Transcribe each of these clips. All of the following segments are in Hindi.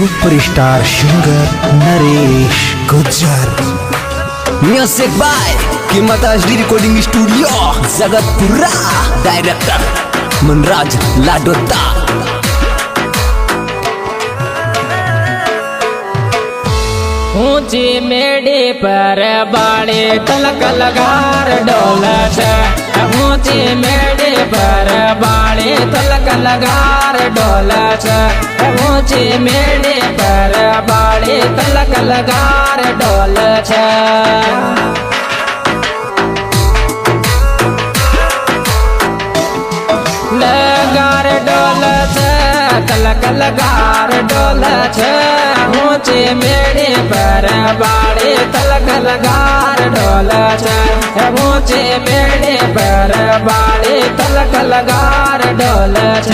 Superstar singer Naresh Gujjar. Music by कीमत HD recording studio Jagatpura. Director Manraj Ladota. ऊंची मेड़ी पर बाड़े तलक लगार डोलत। ऊंची मेड़ी पर बाड़े तलक लगार डोलत। ऊंची मेड़ी पर बाड़े तलक लगार डोलत। लगार डोलत तलक लगार डोलत। ऊंचे मेड़े पर बाड़े तलक लगार डोलत। ऊंचे मेड़े पर बाड़े तलक लगार डोलत।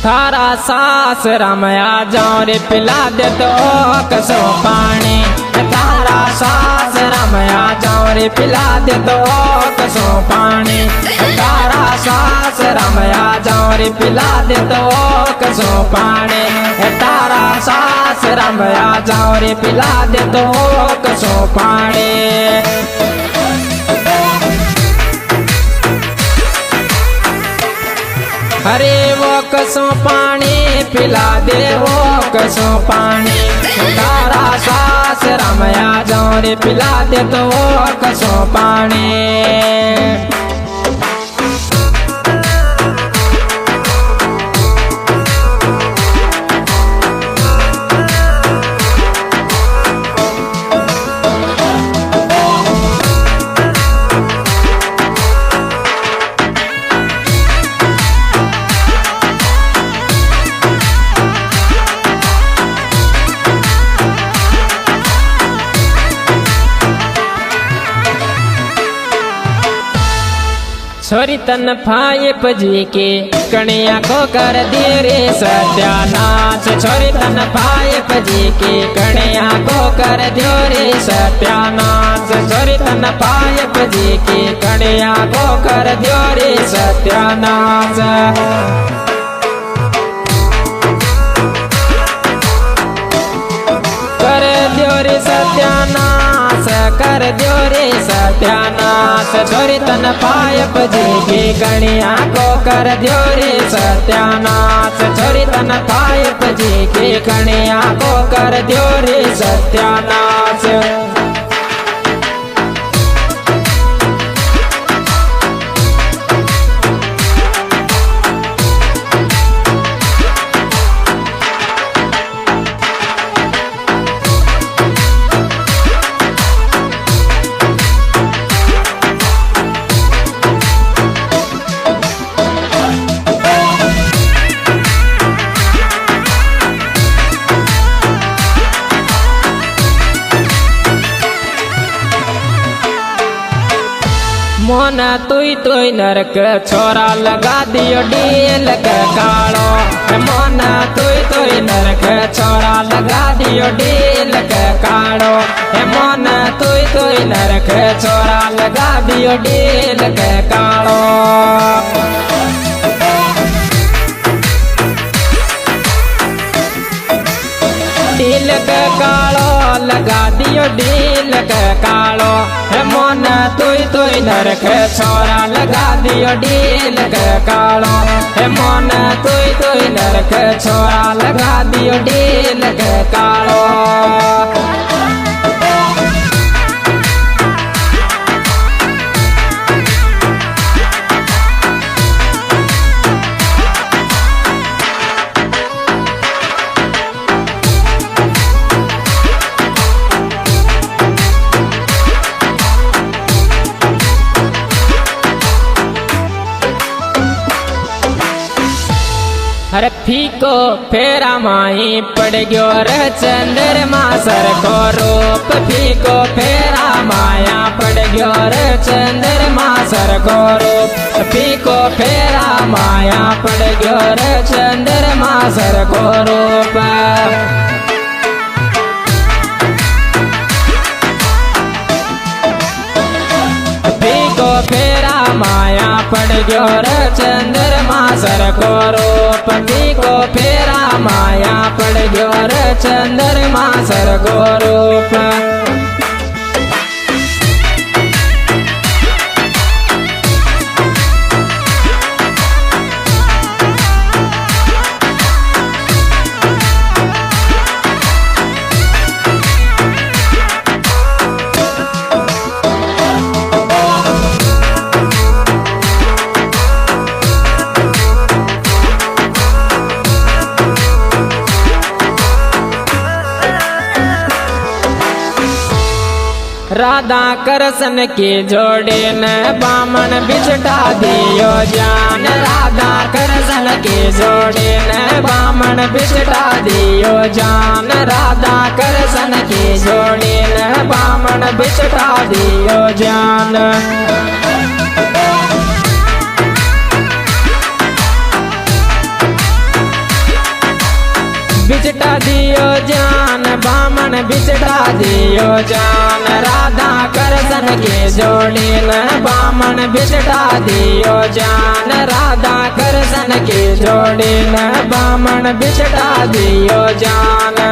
थारा सास रमया जाऊं रे पिला दे तो कसो पानी। थारा सास रमया जाऊं रे पिला दे तो कसो पानी। तारा सास रमया जाऊं रे पिला दे तो कसो पानी। तारा सास रमया जाऊं रे पिला दे तो कसो पानी। अरे वो कसो पानी पिला दे वो कसो पानी। तारा सास रमया जाऊं रे पिला दे तो वो कसो पानी। छोरी तन फाये पजी के कणिया को कर दे रे सत्यानाश। छोरी तन फाये पजी के कणिया को कर दो रे सत्यानाश। छोरी तन फाये पजी के कणिया को कर दो रे सत्यानाश। कर दो रे सत्यानाश कर दो रे सत्यानाश। छोरी तन पायप जी की कणिया को कर दो रे सत्यानाश। छोरी तन पायप जी की कणिया को कर दो रे सत्यानाश। मोना तुई नरक छोरा लगा दियो डील के कालो। मोना तुई नरक छोरा लगा दियो डील के कालो। मोना तुई नरक छोरा लगा दियो डील के कालो। डील के कालो लगा दियो डील के कालो। मोन तुई नरक छोरा लगा दियो डील के कालो। मोन तुई नरक छोरा लगा दियो डील के कालो। अरे फीको फेरा माही पड़ गयो रे चंद्रमा सर को रूप फीको फेरा माया पड़ गयो रे चंद्रमा सर को रूप फीको फेरा माया पड़ गयो रे चंद्रमा सर को रूप फीको फेरा माया पड़ गयो रे चंद्रमा सर को रूप फीको फेरा माया पड़ गयो रे चंद्रमा सर को रूप राधा कृष्ण की जोड़ी न बामन बिछटा दियो जान राधा कृष्ण की जोड़ी न बामन बिछटा दियो जान राधा कृष्ण की जोड़ी न बामन बिछटा दियो जान बिछटा दियो जान बामन बिछटा दियो जान राधा कृष्ण के जोड़ी न बामन बिछटा दियो जान राधा कृष्ण के जोड़ी न बामन बिछटा दियो जान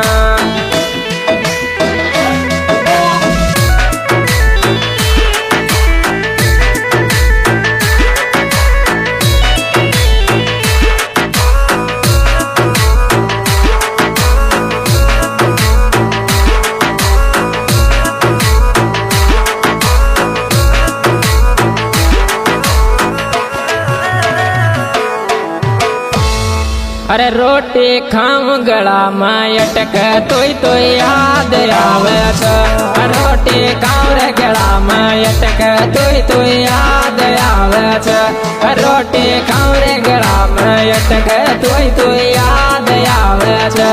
अरे रोटी खाऊं गला में अटक तो याद आवे छ रोटी खाऊं रे गला में अटक तो याद आवे छ रोटी खाऊं रे गला में अटक तो याद आवे छ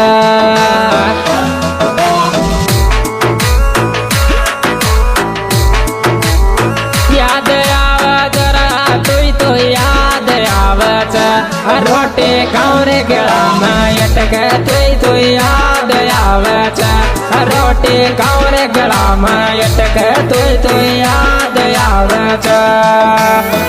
याद आवे जरा तो याद आवे छ रोटी खाऊं रे गला में अटक तो याद आवे छ रोटी खाऊं रे गला में अटक तो याद आवे छ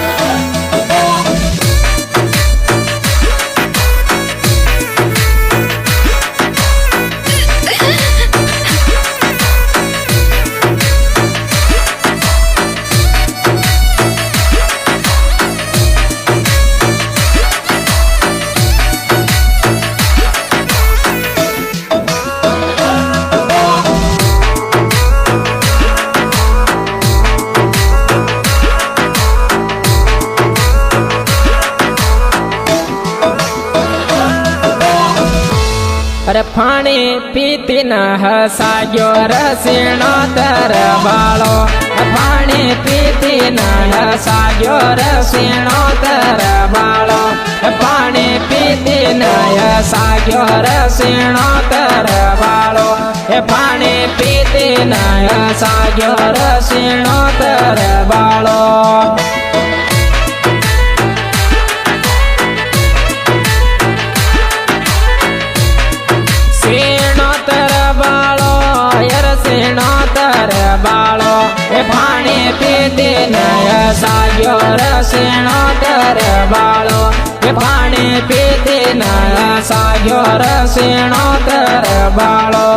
अरे पानी पीती न हसायो रसीणो तर बालो पानी पीती न हसायो रसीणो तर बालो पानी पीती न हसायो रसीणो तर बालो पानी पीती न हसायो रसीणो तर बालो बालो पानी पीते नया सायो रसीणो तर बालो पानी पीते नया सायो रसीणो तर बालो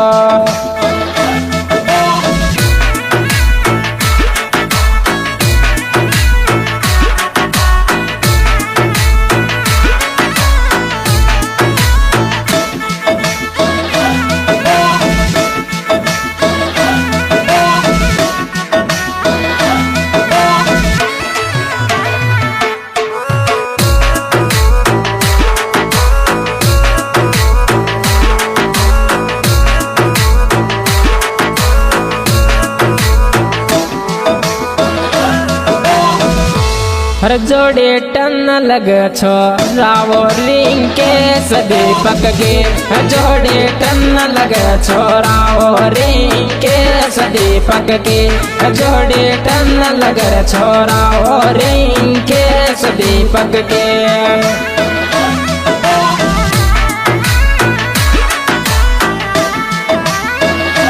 हर जोड़े टन लग छो रावो रिंकेश दीपक के जोड़े टन लग छो रावो रिंकेश दीपक के जोड़े टन लग छो रावो रिंकेश दीपक के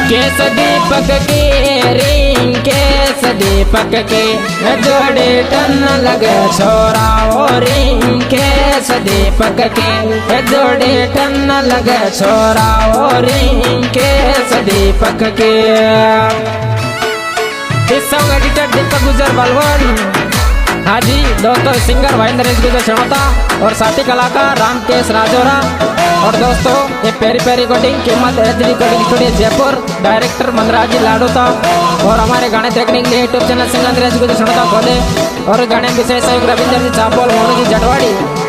केस दीपक के रिंग केस दीपक के जोड़े टन लगे छोरा ओ रिंग केस दीपक के जोड़े टन लगे छोरा ओ रिंग केस दीपक के इस सॉन्ग एडिटर दीपक गुजर बलवन। हाँ जी दोस्तों, सिंगर भाईंद्र गुजर शर्मा और साथी कलाकार रामकेश राजौरा। और दोस्तों ये पेरी पेरी रिकॉर्डिंग कीमत HD recording studio Jaipur, director Manraj ji Ladota. और हमारे गाने देखने के लिए यूट्यूब चैनल सिंगर गुजर शर्मा खोले और गाने विशेष सहयोग रविंद्र जी चापोल, मोनू जी जटवाड़ी।